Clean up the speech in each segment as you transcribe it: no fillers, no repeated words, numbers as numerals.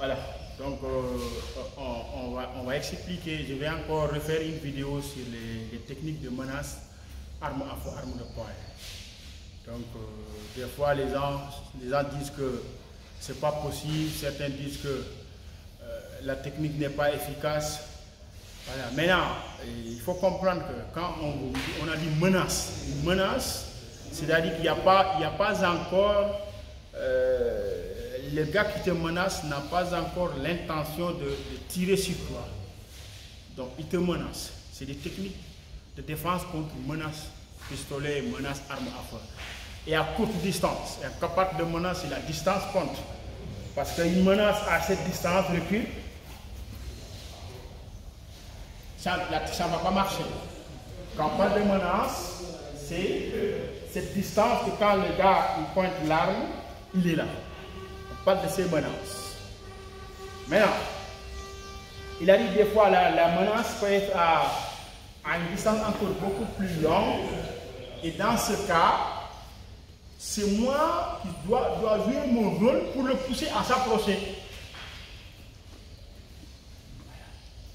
Voilà, donc on va expliquer, je vais encore refaire une vidéo sur les techniques de menace, armes à feu, armes de poing. Donc des fois les gens disent que c'est pas possible, certains disent que la technique n'est pas efficace. Voilà. Maintenant, il faut comprendre que quand on a dit menace, une menace, c'est-à-dire qu'il n'y a pas encore, le gars qui te menace n'a pas encore l'intention de tirer sur toi. Donc il te menace. C'est des techniques de défense contre menace, pistolet, menace, arme à feu. Et à courte distance, et à partir de menace, la distance compte. Parce qu'une menace à cette distance recule, ça ne va pas marcher. Quand on parle de menace, c'est cette distance que quand le gars il pointe l'arme, il est là. On parle de ces menaces. Maintenant, il arrive des fois la menace peut être à une distance encore beaucoup plus longue. Et dans ce cas, c'est moi qui dois jouer mon rôle pour le pousser à s'approcher.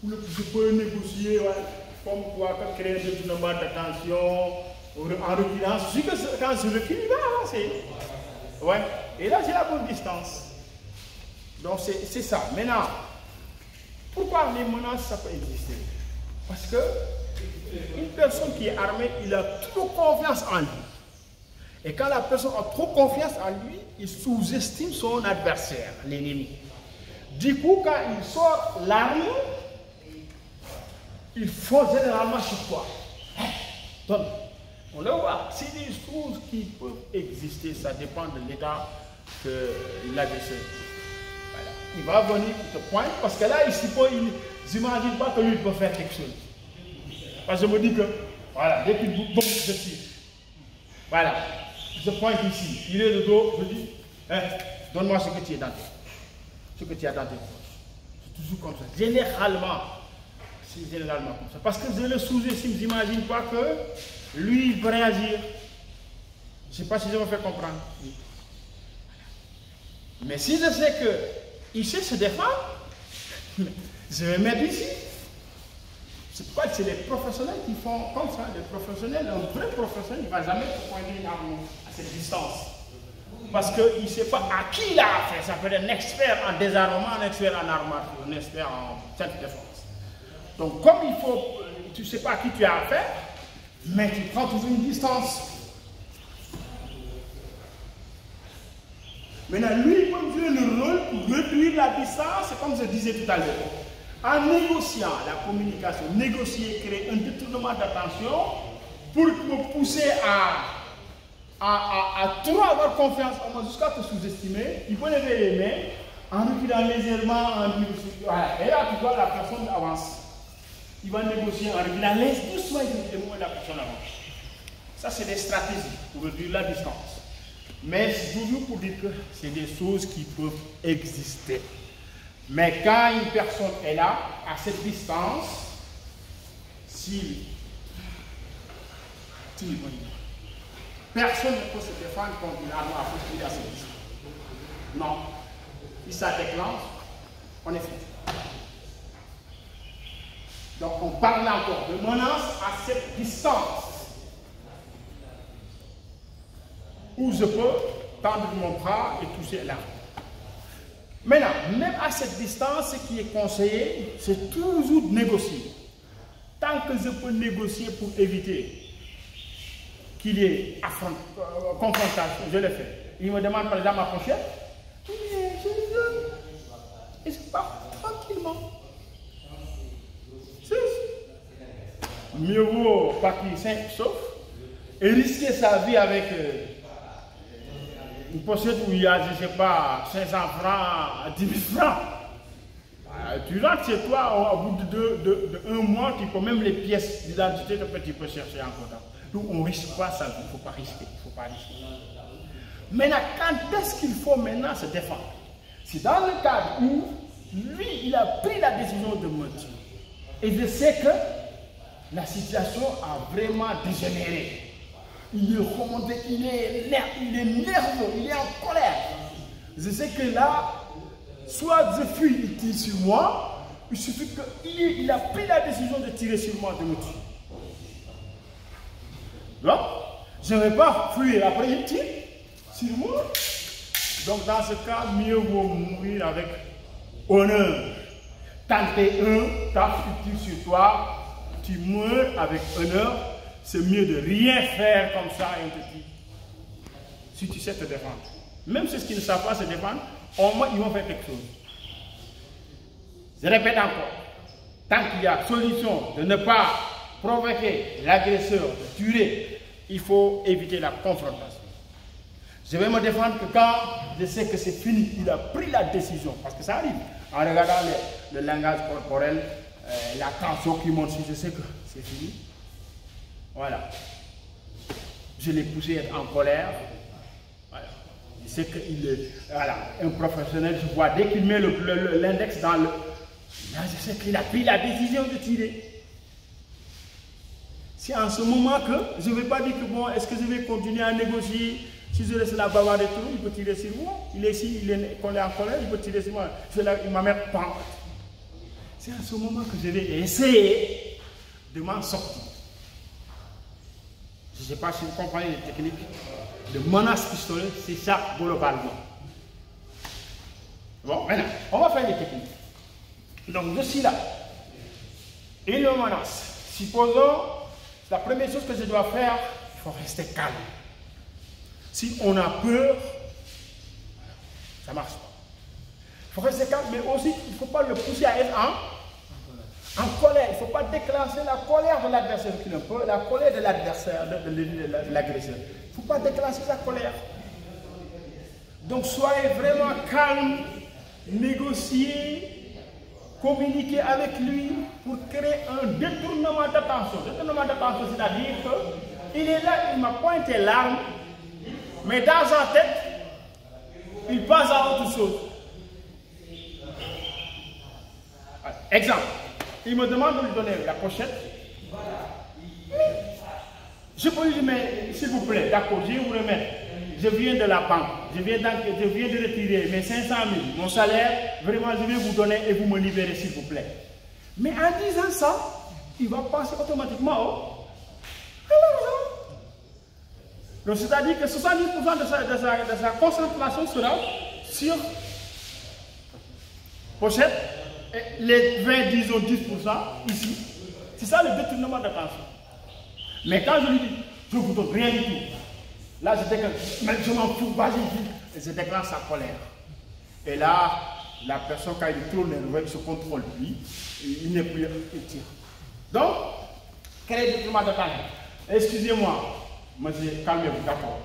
Je peux négocier, ouais, comme quoi, créer un détournement d'attention, en reculant. Je sais que quand je recule, il va avancer. Ouais. Et là, j'ai la bonne distance. Donc, c'est ça. Maintenant, pourquoi les menaces, ça peut exister? Parce que une personne qui est armée, il a trop confiance en lui. Et quand la personne a trop confiance en lui, il sous-estime son adversaire, l'ennemi. Du coup, quand il sort l'arme, il faut généralement sur toi. Donc, on le voit. C'est des choses qui peuvent exister, ça dépend de l'état que l'agresseur. Voilà. Il va venir, il te pointe, parce que là, il n'imagine pas que lui peut faire quelque chose. Parce que je me dis que, voilà, dès qu'il bouge, je tire. Voilà. Je pointe ici, il est de dos, je dis, hein, donne-moi ce que tu as dans tes poches. Ce que tu as dans tes poches. C'est toujours comme ça. Généralement, c'est généralement comme ça. Parce que je le sous-estime, je n'imagine pas que lui, il peut réagir. Je ne sais pas si je me fais comprendre. Mais si je sais qu'il sait se défendre, je vais mettre ici. C'est pourquoi c'est les professionnels qui font comme ça. Les professionnels, un vrai professionnel, il ne va jamais te pointer une arme à cette distance. Parce qu'il ne sait pas à qui il a affaire. Ça peut être un expert en désarmement, un expert en armature, un expert en self-défense. Donc comme il faut, tu ne sais pas à qui tu as affaire, mais tu prends toujours une distance. Maintenant, lui, il peut jouer le rôle pour réduire la distance, c'est comme je disais tout à l'heure. En négociant la communication, négocier, créer un détournement d'attention pour me pousser à trop avoir confiance en moi jusqu'à te sous-estimer, il peut lever les mains en reculant légèrement, voilà. Et là, tu vois, la personne avance. Il va négocier en reculant, laisse doucement et la personne avance. Ça, c'est des stratégies pour réduire la distance. Mais c'est toujours pour dire que c'est des choses qui peuvent exister. Mais quand une personne est là, à cette distance, personne ne peut se défendre contre une arme à feu qui est à cette distance. Non. Si ça déclenche, on est fait. Donc on parle encore de menace à cette distance. Où je peux tendre mon bras et toucher l'arme. Maintenant, même à cette distance, ce qui est conseillé, c'est toujours de négocier. Tant que je peux négocier pour éviter qu'il y ait confrontation, je le fais. Il me demande par exemple ma pochette, je lui donne. Et je pars tranquillement. Mieux vaut partir sain sauf et risquer sa vie avec une pochette où il y a, je ne sais pas, 500 francs, 10 000 francs. Tu rentres chez toi, au bout de un mois, tu peux même les pièces d'identité que tu peux chercher encore. Donc on ne risque pas ça, il ne faut pas risquer. Maintenant, quand est-ce qu'il faut maintenant se défendre? C'est dans le cadre où lui, il a pris la décision de me tuer. Et je sais que la situation a vraiment dégénéré. Il est remonté, il est nerveux, il est en colère. Je sais que là, soit je fuis, il tire sur moi, il suffit qu'il a pris la décision de tirer sur moi, de me tuer. Donc, je ne vais pas fuir, après il tire sur moi. Donc dans ce cas, mieux vaut mourir avec honneur. Tenter t'as futur sur toi, tu meurs avec honneur, c'est mieux de rien faire comme ça et on te dit, si tu sais te défendre. Même ceux qui ne savent pas se défendre, au moins ils vont faire quelque chose. Je répète encore, tant qu'il y a solution de ne pas provoquer l'agresseur, de tuer, il faut éviter la confrontation. Je vais me défendre que quand je sais que c'est fini, il a pris la décision, parce que ça arrive. En regardant le langage corporel, la tension qui monte, si je sais que c'est fini. Voilà. Je l'ai poussé à être en colère. Voilà. Je sais qu'il est voilà, un professionnel, je vois, dès qu'il met l'index dans le... Là, je sais qu'il a pris la décision de tirer. C'est en ce moment que je ne vais pas dire que bon, est-ce que je vais continuer à négocier? Si je laisse la bavarde et tout, il peut tirer sur moi. Il est ici, il est collé en colère, il peut tirer sur moi. Il m'a mis pas. C'est à ce moment que je vais essayer de m'en sortir. Je ne sais pas si vous comprenez les techniques de menace pistolet, c'est ça globalement. Bon, maintenant, on va faire les techniques. Donc, je suis là. Une menace. Supposons, la première chose que je dois faire, il faut rester calme. Si on a peur, ça ne marche pas. Il faut rester calme, mais aussi, il ne faut pas le pousser à être en colère. Il ne faut pas déclencher la colère de l'adversaire qui le peut, la colère de l'adversaire, de l'agresseur. Il ne faut pas déclencher sa colère. Donc, soyez vraiment calme, négociez, communiquez avec lui pour créer un détournement d'attention. Détournement d'attention, c'est-à-dire qu'il est là, il m'a pointé l'arme. Mais dans sa tête, il passe à autre chose. Exemple, il me demande de lui donner la pochette. Je peux lui dire, mais s'il vous plaît, d'accord, je vais vous remettre. Je viens de la banque, je viens de retirer mes 500 000, mon salaire, vraiment je vais vous donner et vous me libérez s'il vous plaît. Mais en disant ça, il va penser automatiquement à l'argent. Donc, c'est-à-dire que 70% de sa concentration sera sur pochette et les 20, disons 10% ici. C'est ça le détournement d'attention. Mais quand je lui dis, je ne vous donne rien du tout, là je déclenche, mais je m'en fous, vas-y, et je déclenche sa colère. Et là, la personne, quand il est trop nerveux, il se contrôle lui, il n'est plus, il tire. Donc, quel est le détournement d'attention? Excusez-moi. Moi, je dis, calmez-vous, d'accord.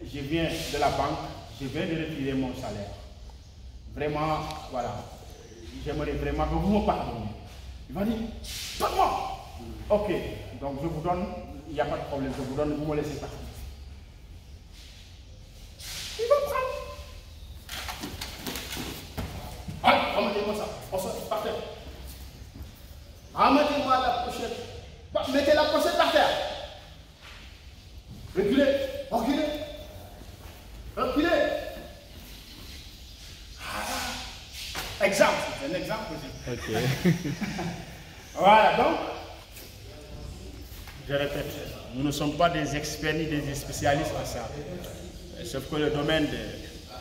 Je viens de la banque, je viens de retirer mon salaire. Vraiment, voilà. J'aimerais vraiment que vous me pardonnez. Il va dire, donne-moi. Ok, donc je vous donne, il n'y a pas de problème, je vous donne, vous me laissez partir. Il va prendre. Allez, remettez-moi ça. On sort par terre. Remettez-moi la pochette. Mettez la pochette par terre. Reculez, reculez, reculez. Ah. Exemple, c'est un exemple aussi. Ok. Voilà, donc, je répète, nous ne sommes pas des experts ni des spécialistes à ça. Sauf que le domaine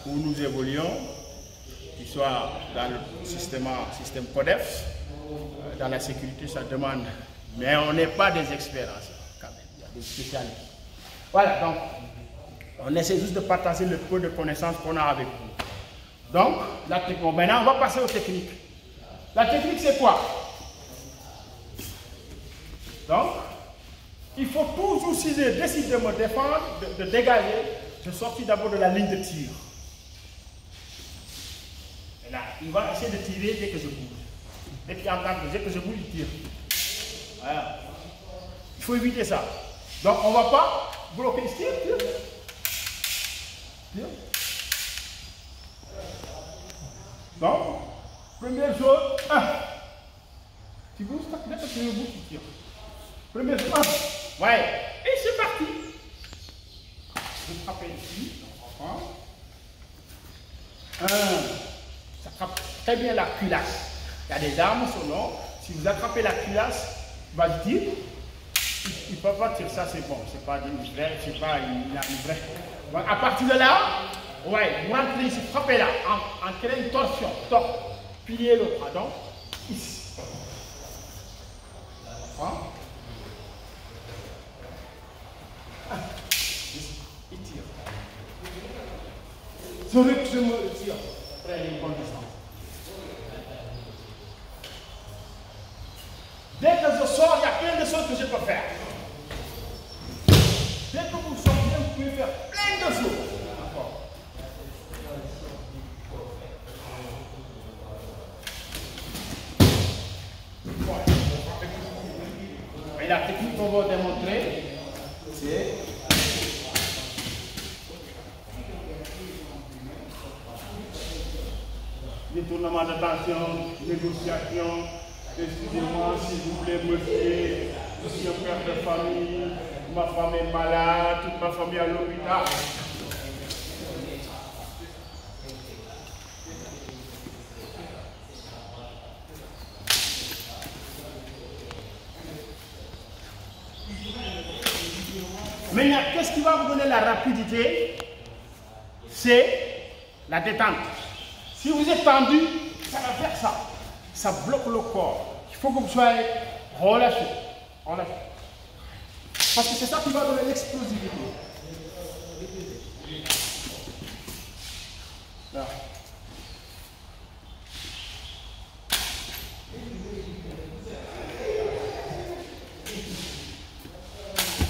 où nous évoluons, qu'il soit dans le système CODEF, dans la sécurité, ça demande. Mais on n'est pas des experts à ça, quand même. Il y a des spécialistes. Voilà, donc, on essaie juste de partager le peu de connaissances qu'on a avec vous. Donc, la technique. Bon, maintenant, on va passer aux techniques. La technique, c'est quoi? Donc, il faut toujours, si je décide de me défendre, de dégager, je sortis d'abord de la ligne de tir. Et là, il va essayer de tirer dès que je bouge. Dès qu'il entend que dès que je bouge, il tire. Voilà. Il faut éviter ça. Donc, on ne va pas bloquer ici. Tire. Donc, première chose, 1. Tu bouges, dès que tu bouges, tu tires. Première chose, 1. Ouais. Et c'est parti. Je frappe ici. 1. Ça frappe très bien la culasse. Il y a des armes selon, si vous attrapez la culasse, va dire, il ne peut pas tirer ça, c'est bon, c'est pas une vraie, c'est pas une vraie. Donc, à partir de là, ouais, vous rentrez ici, frappez là, en créant une torsion, pliez le bras, donc, ici. Hein? Il tire. Je me tire. Après, il prend distance. Dès que je sors, il y a plein de choses que je peux faire. Dès que vous sortez, vous pouvez faire plein de choses. Et la technique qu'on va démontrer, c'est détournement d'attention, négociation. Excusez-moi, s'il vous plaît, monsieur, je suis un père de famille, ma femme est malade, toute ma famille est à l'hôpital. Maintenant, qu'est-ce qui va vous donner la rapidité? C'est la détente. Si vous êtes tendu, ça va faire ça. Ça bloque le corps. Il faut que vous soyez relâché. Parce que c'est ça qui va donner l'explosivité.